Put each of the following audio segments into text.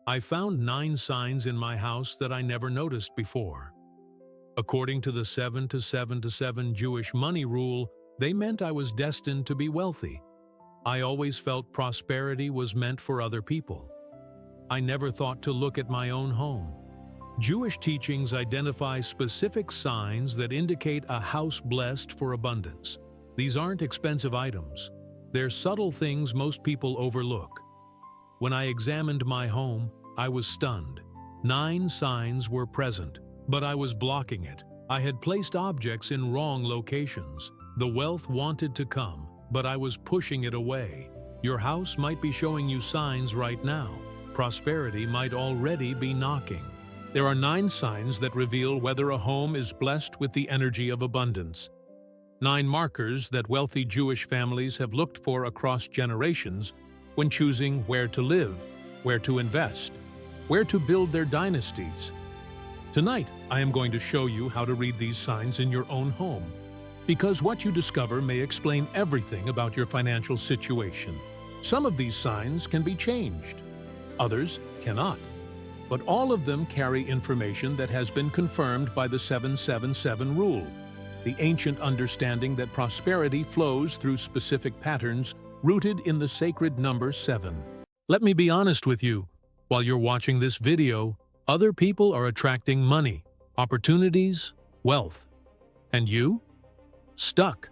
I found 9 signs in my house that I never noticed before. According to the 7 to 7 to 7 Jewish money rule, they meant I was destined to be wealthy. I always felt prosperity was meant for other people. I never thought to look at my own home. Jewish teachings identify specific signs that indicate a house blessed for abundance. These aren't expensive items. They're subtle things most people overlook. When I examined my home, I was stunned. 9 signs were present, but I was blocking it. I had placed objects in wrong locations. The wealth wanted to come, but I was pushing it away. Your house might be showing you signs right now. Prosperity might already be knocking. There are 9 signs that reveal whether a home is blessed with the energy of abundance. 9 markers that wealthy Jewish families have looked for across generations when choosing where to live, where to invest, where to build their dynasties. Tonight, I am going to show you how to read these signs in your own home, because what you discover may explain everything about your financial situation. Some of these signs can be changed, others cannot, but all of them carry information that has been confirmed by the 777 rule, the ancient understanding that prosperity flows through specific patterns rooted in the sacred number 7. Let me be honest with you. While you're watching this video, other people are attracting money, opportunities, wealth. And you? Stuck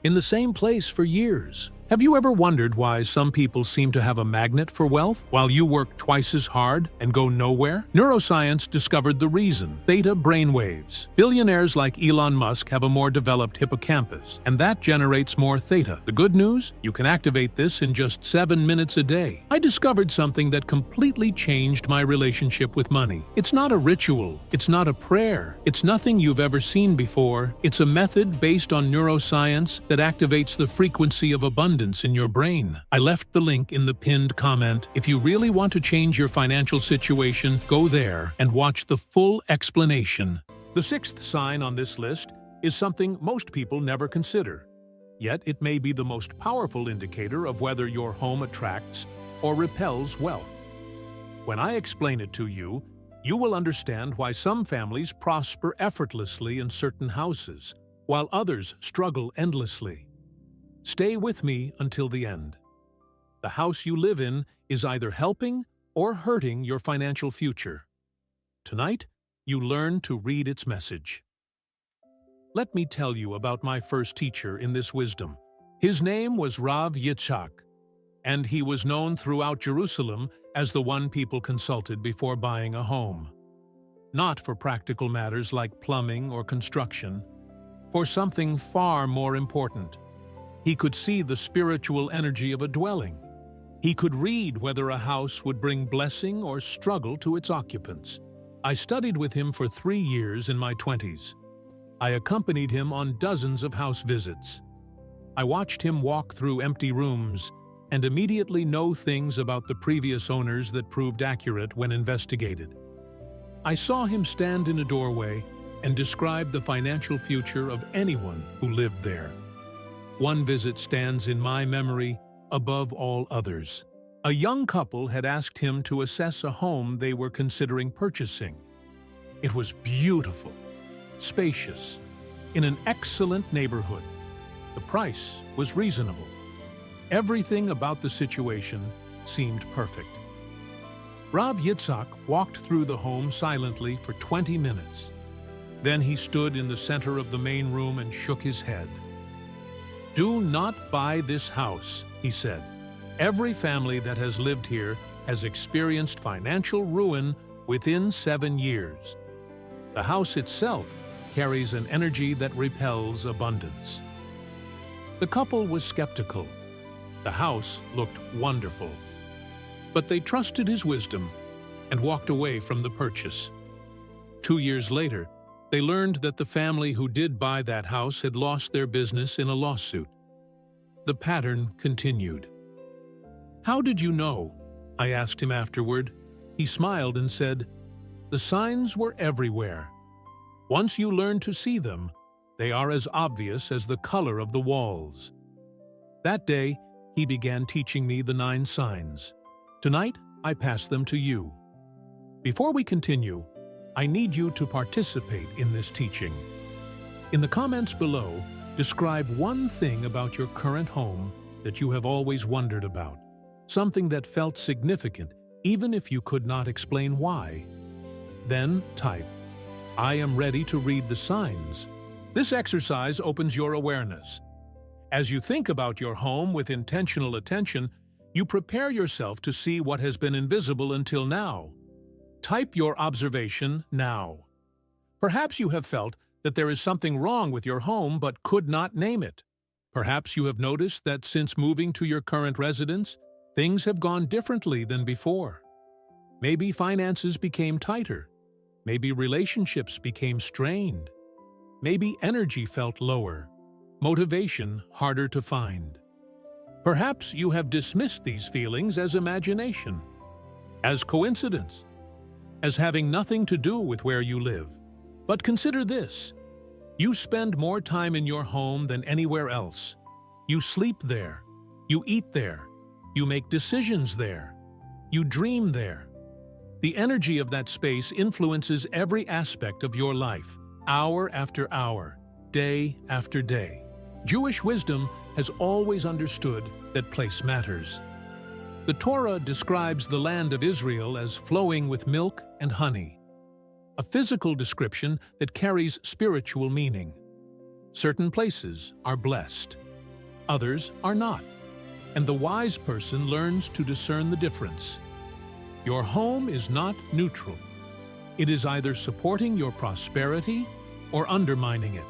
in the same place for years. Have you ever wondered why some people seem to have a magnet for wealth while you work twice as hard and go nowhere? Neuroscience discovered the reason: theta brainwaves. Billionaires like Elon Musk have a more developed hippocampus, and that generates more theta. The good news? You can activate this in just 7 minutes a day. I discovered something that completely changed my relationship with money. It's not a ritual. It's not a prayer. It's nothing you've ever seen before. It's a method based on neuroscience that activates the frequency of abundance in your brain. I left the link in the pinned comment. If you really want to change your financial situation, go there and watch the full explanation. The 6th sign on this list is something most people never consider. Yet it may be the most powerful indicator of whether your home attracts or repels wealth. When I explain it to you, you will understand why some families prosper effortlessly in certain houses, while others struggle endlessly. Stay with me until the end. The house you live in is either helping or hurting your financial future. Tonight, you learn to read its message. Let me tell you about my first teacher in this wisdom. His name was Rav Yitzhak, and he was known throughout Jerusalem as the one people consulted before buying a home. Not for practical matters like plumbing or construction, for something far more important. He could see the spiritual energy of a dwelling. He could read whether a house would bring blessing or struggle to its occupants. I studied with him for 3 years in my 20s. I accompanied him on dozens of house visits. I watched him walk through empty rooms and immediately know things about the previous owners that proved accurate when investigated. I saw him stand in a doorway and describe the financial future of anyone who lived there. One visit stands in my memory above all others. A young couple had asked him to assess a home they were considering purchasing. It was beautiful, spacious, in an excellent neighborhood. The price was reasonable. Everything about the situation seemed perfect. Rav Yitzhak walked through the home silently for 20 minutes. Then he stood in the center of the main room and shook his head. "Do not buy this house," he said. "Every family that has lived here has experienced financial ruin within 7 years. The house itself carries an energy that repels abundance." The couple was skeptical. The house looked wonderful. But they trusted his wisdom and walked away from the purchase. 2 years later, they learned that the family who did buy that house had lost their business in a lawsuit. The pattern continued. "How did you know?" I asked him afterward. He smiled and said, "The signs were everywhere. Once you learn to see them, they are as obvious as the color of the walls." That day, he began teaching me the 9 signs. Tonight, I pass them to you. Before we continue, I need you to participate in this teaching. In the comments below, describe one thing about your current home that you have always wondered about, something that felt significant even if you could not explain why. Then type, I am ready to read the signs. This exercise opens your awareness. As you think about your home with intentional attention, you prepare yourself to see what has been invisible until now. Type your observation now. Perhaps you have felt that there is something wrong with your home but could not name it. Perhaps you have noticed that since moving to your current residence, things have gone differently than before. Maybe finances became tighter. Maybe relationships became strained. Maybe energy felt lower, motivation harder to find. Perhaps you have dismissed these feelings as imagination, as coincidence, as having nothing to do with where you live. But consider this. You spend more time in your home than anywhere else. You sleep there. You eat there. You make decisions there. You dream there. The energy of that space influences every aspect of your life, hour after hour, day after day. Jewish wisdom has always understood that place matters. The Torah describes the land of Israel as flowing with milk and honey, a physical description that carries spiritual meaning. Certain places are blessed, others are not, and the wise person learns to discern the difference. Your home is not neutral. It is either supporting your prosperity or undermining it.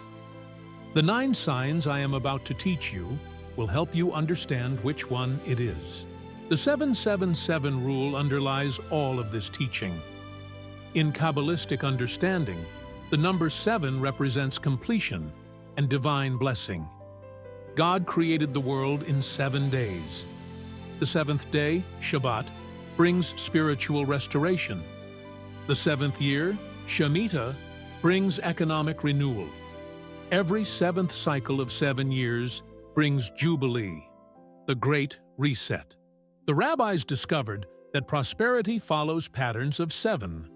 The 9 signs I am about to teach you will help you understand which one it is. The 777 rule underlies all of this teaching. In Kabbalistic understanding, the number 7 represents completion and divine blessing. God created the world in 7 days. The 7th day, Shabbat, brings spiritual restoration. The 7th year, Shemitah, brings economic renewal. Every 7th cycle of 7 years brings Jubilee, the Great Reset. The rabbis discovered that prosperity follows patterns of 7,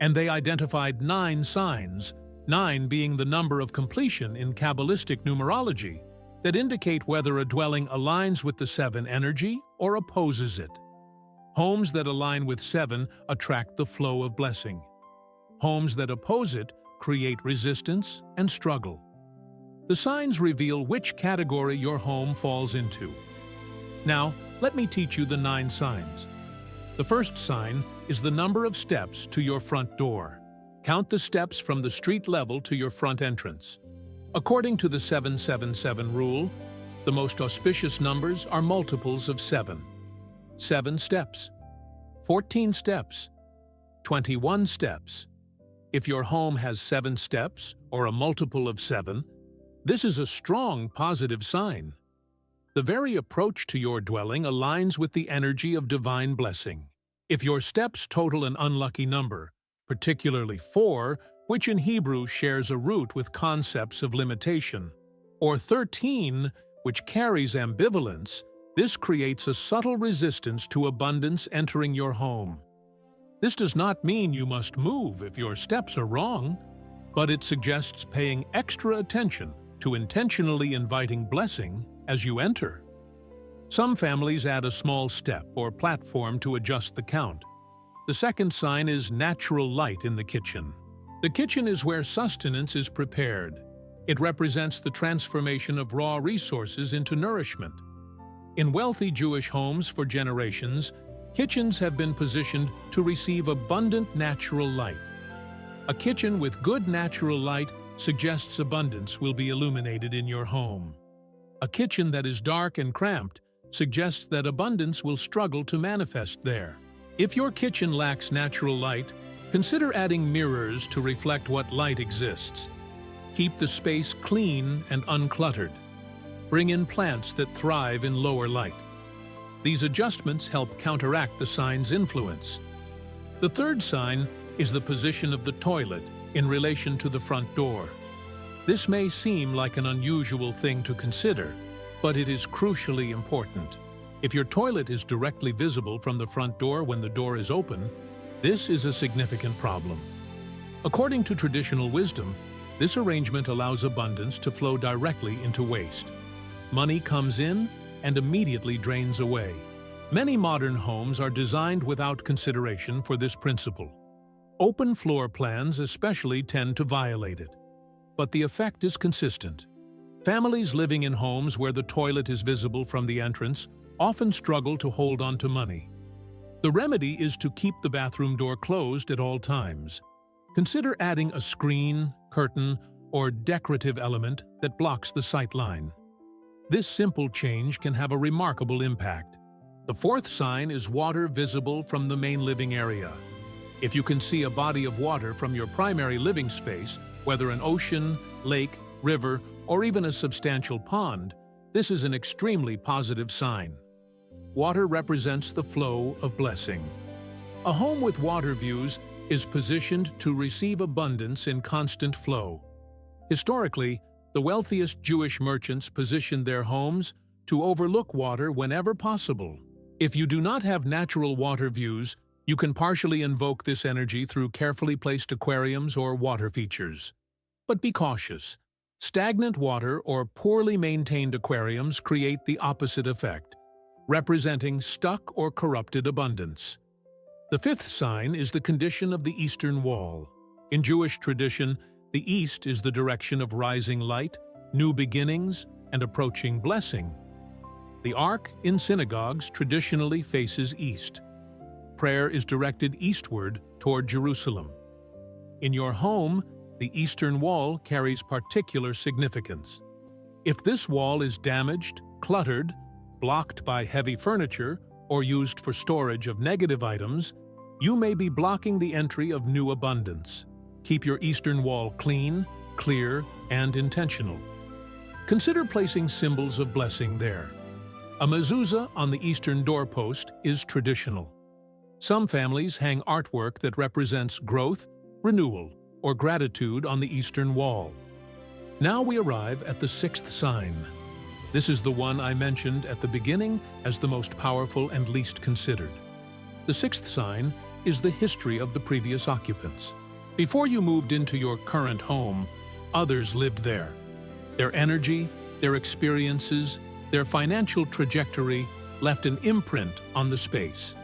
and they identified 9 signs, 9 being the number of completion in Kabbalistic numerology, that indicate whether a dwelling aligns with the 7 energy or opposes it. Homes that align with 7 attract the flow of blessing. Homes that oppose it create resistance and struggle. The signs reveal which category your home falls into. Now, let me teach you the 9 signs. The first sign is the number of steps to your front door. Count the steps from the street level to your front entrance. According to the 777 rule, the most auspicious numbers are multiples of 7. 7 steps, 14 steps, 21 steps. If your home has 7 steps or a multiple of 7, this is a strong positive sign. The very approach to your dwelling aligns with the energy of divine blessing. If your steps total an unlucky number, particularly 4, which in Hebrew shares a root with concepts of limitation, or 13, which carries ambivalence, this creates a subtle resistance to abundance entering your home. This does not mean you must move if your steps are wrong, but it suggests paying extra attention to intentionally inviting blessing as you enter. Some families add a small step or platform to adjust the count. The second sign is natural light in the kitchen. The kitchen is where sustenance is prepared. It represents the transformation of raw resources into nourishment. In wealthy Jewish homes for generations, kitchens have been positioned to receive abundant natural light. A kitchen with good natural light suggests abundance will be illuminated in your home. A kitchen that is dark and cramped suggests that abundance will struggle to manifest there. If your kitchen lacks natural light, consider adding mirrors to reflect what light exists. Keep the space clean and uncluttered. Bring in plants that thrive in lower light. These adjustments help counteract the sign's influence. The third sign is the position of the toilet in relation to the front door. This may seem like an unusual thing to consider, but it is crucially important. If your toilet is directly visible from the front door when the door is open, this is a significant problem. According to traditional wisdom, this arrangement allows abundance to flow directly into waste. Money comes in and immediately drains away. Many modern homes are designed without consideration for this principle. Open floor plans especially tend to violate it. But the effect is consistent. Families living in homes where the toilet is visible from the entrance often struggle to hold on to money. The remedy is to keep the bathroom door closed at all times. Consider adding a screen, curtain, or decorative element that blocks the sight line. This simple change can have a remarkable impact. The fourth sign is water visible from the main living area. If you can see a body of water from your primary living space, whether an ocean, lake, river, or even a substantial pond, this is an extremely positive sign. Water represents the flow of blessing. A home with water views is positioned to receive abundance in constant flow. Historically, the wealthiest Jewish merchants positioned their homes to overlook water whenever possible. If you do not have natural water views, you can partially invoke this energy through carefully placed aquariums or water features. But be cautious. Stagnant water or poorly maintained aquariums create the opposite effect, representing stuck or corrupted abundance. The fifth sign is the condition of the eastern wall. In Jewish tradition, the east is the direction of rising light, new beginnings, and approaching blessing. The ark in synagogues traditionally faces east. Prayer is directed eastward toward Jerusalem. In your home, the eastern wall carries particular significance. If this wall is damaged, cluttered, blocked by heavy furniture, or used for storage of negative items, you may be blocking the entry of new abundance. Keep your eastern wall clean, clear, and intentional. Consider placing symbols of blessing there. A mezuzah on the eastern doorpost is traditional. Some families hang artwork that represents growth, renewal, or gratitude on the eastern wall. Now we arrive at the sixth sign. This is the one I mentioned at the beginning as the most powerful and least considered. The sixth sign is the history of the previous occupants. Before you moved into your current home, others lived there. Their energy, their experiences, their financial trajectory left an imprint on the space.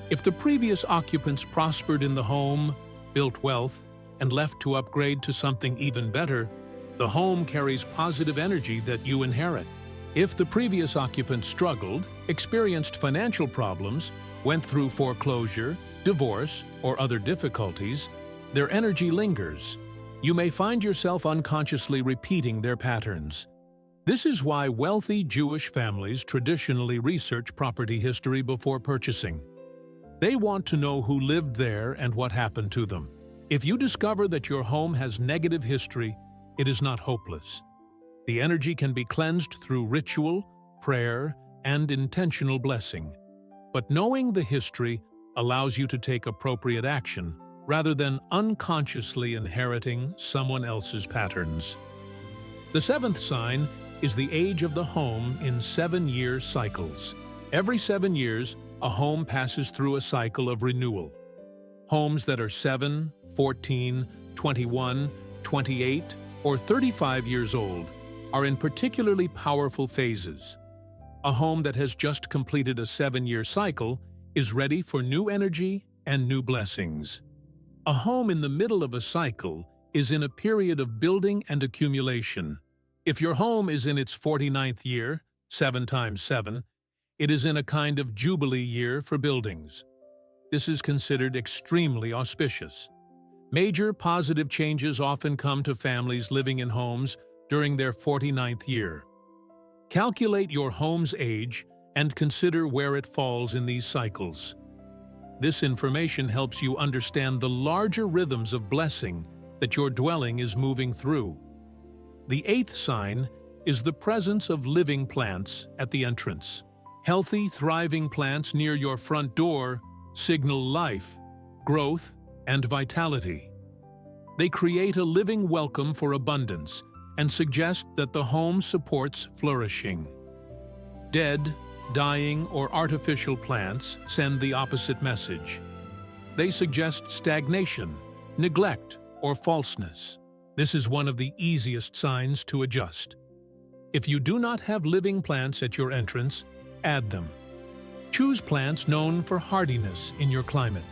If the previous occupants prospered in the home, built wealth, and left to upgrade to something even better, the home carries positive energy that you inherit. If the previous occupant struggled, experienced financial problems, went through foreclosure, divorce, or other difficulties, their energy lingers. You may find yourself unconsciously repeating their patterns. This is why wealthy Jewish families traditionally research property history before purchasing. They want to know who lived there and what happened to them. If you discover that your home has negative history, it is not hopeless. The energy can be cleansed through ritual, prayer, and intentional blessing. But knowing the history allows you to take appropriate action rather than unconsciously inheriting someone else's patterns. The seventh sign is the age of the home in 7-year cycles. Every 7 years, a home passes through a cycle of renewal. Homes that are 7, 14, 21, 28, or 35 years old are in particularly powerful phases. A home that has just completed a 7-year cycle is ready for new energy and new blessings. A home in the middle of a cycle is in a period of building and accumulation. If your home is in its 49th year, 7 times 7, it is in a kind of jubilee year for buildings. This is considered extremely auspicious. Major positive changes often come to families living in homes during their 49th year. Calculate your home's age and consider where it falls in these cycles. This information helps you understand the larger rhythms of blessing that your dwelling is moving through. The eighth sign is the presence of living plants at the entrance. Healthy, thriving plants near your front door signal life, growth, and vitality. They create a living welcome for abundance and suggest that the home supports flourishing. Dead, dying, or artificial plants send the opposite message. They suggest stagnation, neglect, or falseness. This is one of the easiest signs to adjust. If you do not have living plants at your entrance, add them. Choose plants known for hardiness in your climate.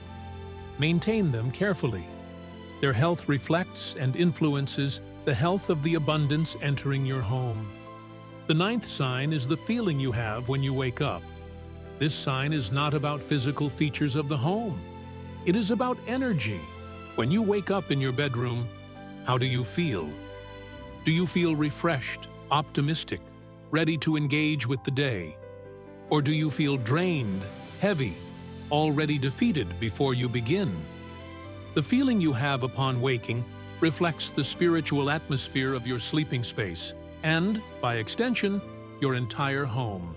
Maintain them carefully. Their health reflects and influences the health of the abundance entering your home. The ninth sign is the feeling you have when you wake up. This sign is not about physical features of the home. It is about energy. When you wake up in your bedroom, how do you feel? Do you feel refreshed, optimistic, ready to engage with the day? Or do you feel drained, heavy, already defeated before you begin? The feeling you have upon waking reflects the spiritual atmosphere of your sleeping space and, by extension, your entire home.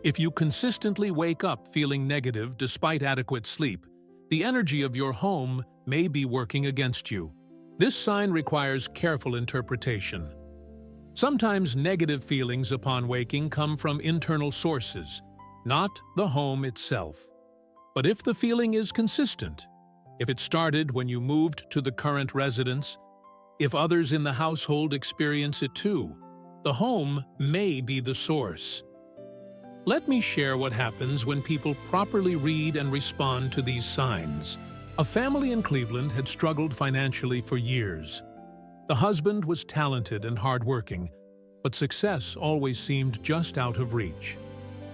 If you consistently wake up feeling negative despite adequate sleep, the energy of your home may be working against you. This sign requires careful interpretation. Sometimes negative feelings upon waking come from internal sources, not the home itself. But if the feeling is consistent, if it started when you moved to the current residence, if others in the household experience it too, the home may be the source. Let me share what happens when people properly read and respond to these signs. A family in Cleveland had struggled financially for years. The husband was talented and hardworking, but success always seemed just out of reach.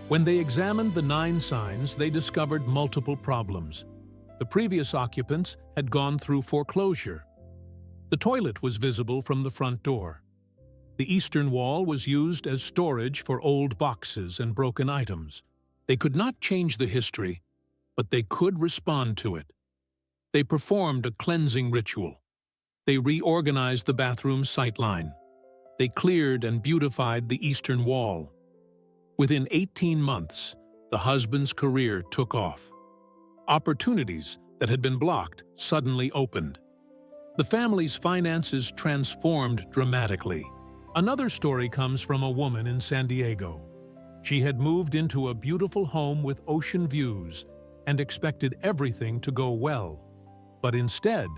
When they examined the 9 signs, they discovered multiple problems. The previous occupants had gone through foreclosure. The toilet was visible from the front door. The eastern wall was used as storage for old boxes and broken items. They could not change the history, but they could respond to it. They performed a cleansing ritual. They reorganized the bathroom sightline. They cleared and beautified the eastern wall. Within 18 months, the husband's career took off. Opportunities that had been blocked suddenly opened. The family's finances transformed dramatically. Another story comes from a woman in San Diego. She had moved into a beautiful home with ocean views and expected everything to go well. But instead,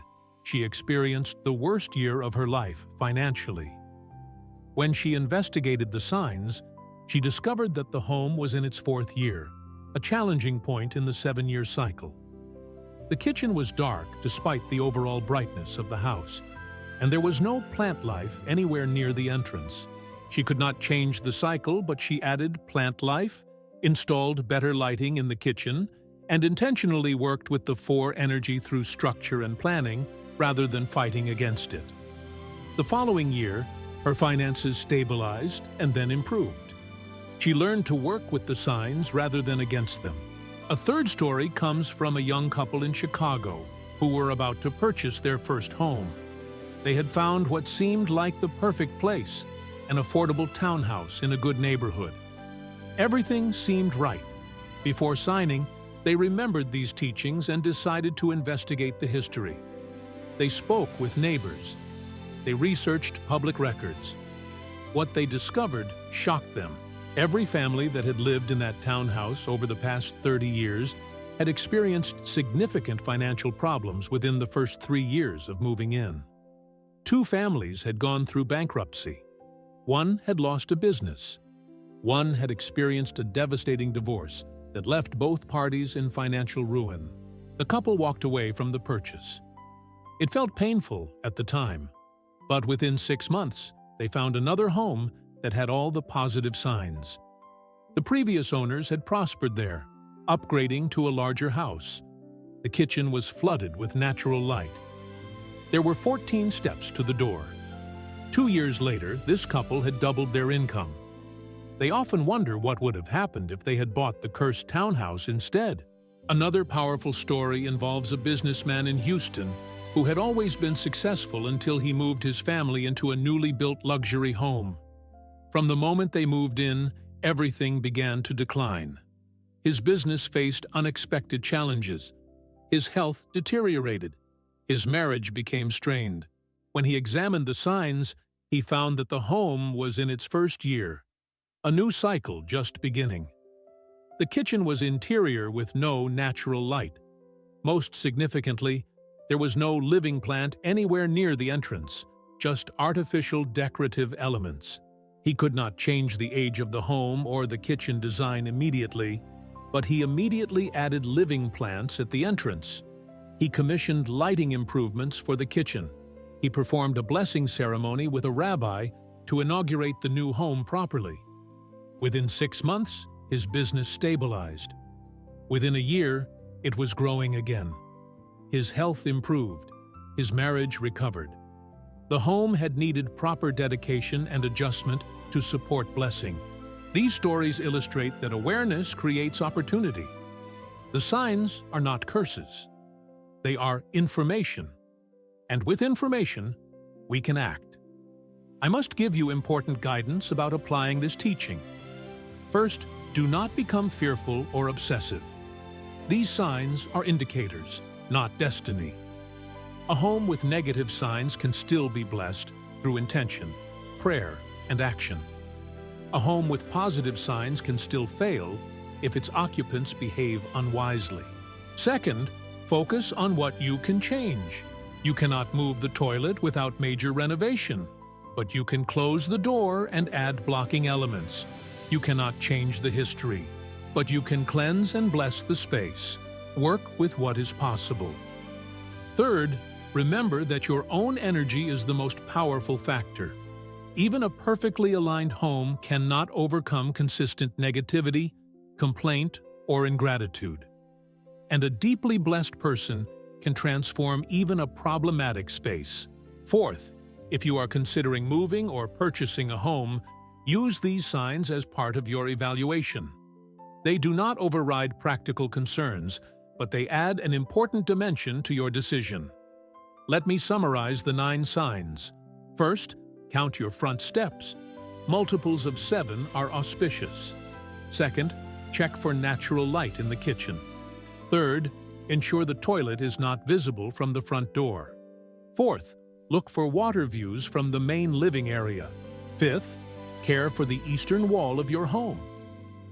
she experienced the worst year of her life financially. When she investigated the signs, she discovered that the home was in its 4th year, a challenging point in the 7-year cycle. The kitchen was dark despite the overall brightness of the house, and there was no plant life anywhere near the entrance. She could not change the cycle, but she added plant life, installed better lighting in the kitchen, and intentionally worked with the 4 energy through structure and planning rather than fighting against it. The following year, her finances stabilized and then improved. She learned to work with the signs rather than against them. A third story comes from a young couple in Chicago who were about to purchase their first home. They had found what seemed like the perfect place, an affordable townhouse in a good neighborhood. Everything seemed right. Before signing, they remembered these teachings and decided to investigate the history. They spoke with neighbors. They researched public records. What they discovered shocked them. Every family that had lived in that townhouse over the past 30 years had experienced significant financial problems within the first 3 years of moving in. 2 families had gone through bankruptcy. One had lost a business. One had experienced a devastating divorce that left both parties in financial ruin. The couple walked away from the purchase. It felt painful at the time, but within 6 months, they found another home that had all the positive signs. The previous owners had prospered there, upgrading to a larger house. The kitchen was flooded with natural light. There were 14 steps to the door. 2 years later, this couple had doubled their income. They often wonder what would have happened if they had bought the cursed townhouse instead. Another powerful story involves a businessman in Houston who had always been successful until he moved his family into a newly built luxury home. From the moment they moved in, everything began to decline. His business faced unexpected challenges. His health deteriorated. His marriage became strained. When he examined the signs, he found that the home was in its 1st year, a new cycle just beginning. The kitchen was interior with no natural light. Most significantly, there was no living plant anywhere near the entrance, just artificial decorative elements. He could not change the age of the home or the kitchen design immediately, but he immediately added living plants at the entrance. He commissioned lighting improvements for the kitchen. He performed a blessing ceremony with a rabbi to inaugurate the new home properly. Within 6 months, his business stabilized. Within a year, it was growing again. His health improved. His marriage recovered. The home had needed proper dedication and adjustment to support blessing. These stories illustrate that awareness creates opportunity. The signs are not curses. They are information. And with information, we can act. I must give you important guidance about applying this teaching. First, do not become fearful or obsessive. These signs are indicators, not destiny. A home with negative signs can still be blessed through intention, prayer, and action. A home with positive signs can still fail if its occupants behave unwisely. Second, focus on what you can change. You cannot move the toilet without major renovation, but you can close the door and add blocking elements. You cannot change the history, but you can cleanse and bless the space. Work with what is possible. Third, remember that your own energy is the most powerful factor. Even a perfectly aligned home cannot overcome consistent negativity, complaint, or ingratitude. And a deeply blessed person can transform even a problematic space. Fourth, if you are considering moving or purchasing a home, use these signs as part of your evaluation. They do not override practical concerns, but they add an important dimension to your decision. Let me summarize the 9 signs. First, count your front steps. Multiples of 7 are auspicious. Second, check for natural light in the kitchen. Third, ensure the toilet is not visible from the front door. Fourth, look for water views from the main living area. Fifth, care for the eastern wall of your home.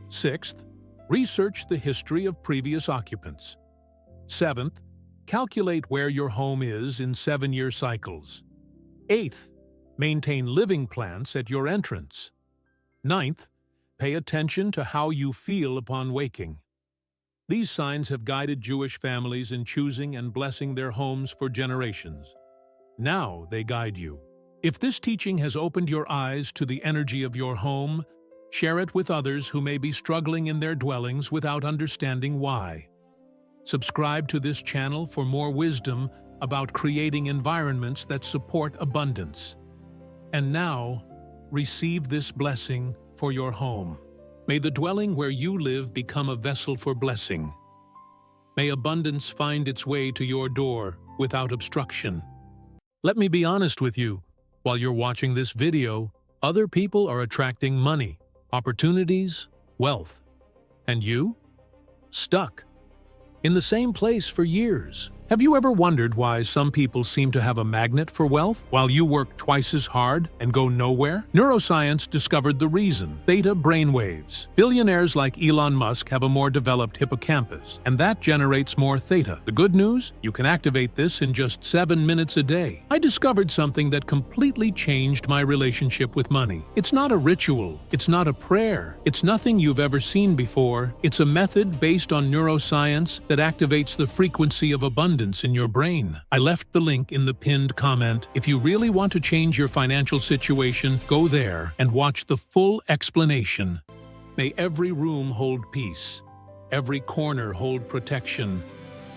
Sixth, research the history of previous occupants. Seventh, calculate where your home is in 7-year cycles. Eighth, maintain living plants at your entrance. Ninth, pay attention to how you feel upon waking. These signs have guided Jewish families in choosing and blessing their homes for generations. Now they guide you. If this teaching has opened your eyes to the energy of your home, share it with others who may be struggling in their dwellings without understanding why. Subscribe to this channel for more wisdom about creating environments that support abundance. And now, receive this blessing for your home. May the dwelling where you live become a vessel for blessing. May abundance find its way to your door without obstruction. Let me be honest with you. While you're watching this video, other people are attracting money, opportunities, wealth. And you? Stuck in the same place for years. Have you ever wondered why some people seem to have a magnet for wealth while you work twice as hard and go nowhere? Neuroscience discovered the reason: theta brainwaves. Billionaires like Elon Musk have a more developed hippocampus, and that generates more theta. The good news? You can activate this in just 7 minutes a day. I discovered something that completely changed my relationship with money. It's not a ritual. It's not a prayer. It's nothing you've ever seen before. It's a method based on neuroscience that activates the frequency of abundance in your brain. I left the link in the pinned comment. If you really want to change your financial situation, go there and watch the full explanation. May every room hold peace, every corner hold protection,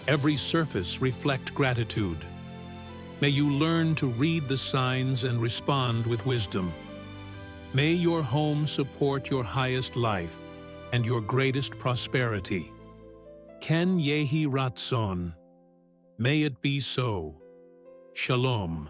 every surface reflect gratitude. May you learn to read the signs and respond with wisdom. May your home support your highest life and your greatest prosperity. Ken Yehi Ratzon. May it be so. Shalom.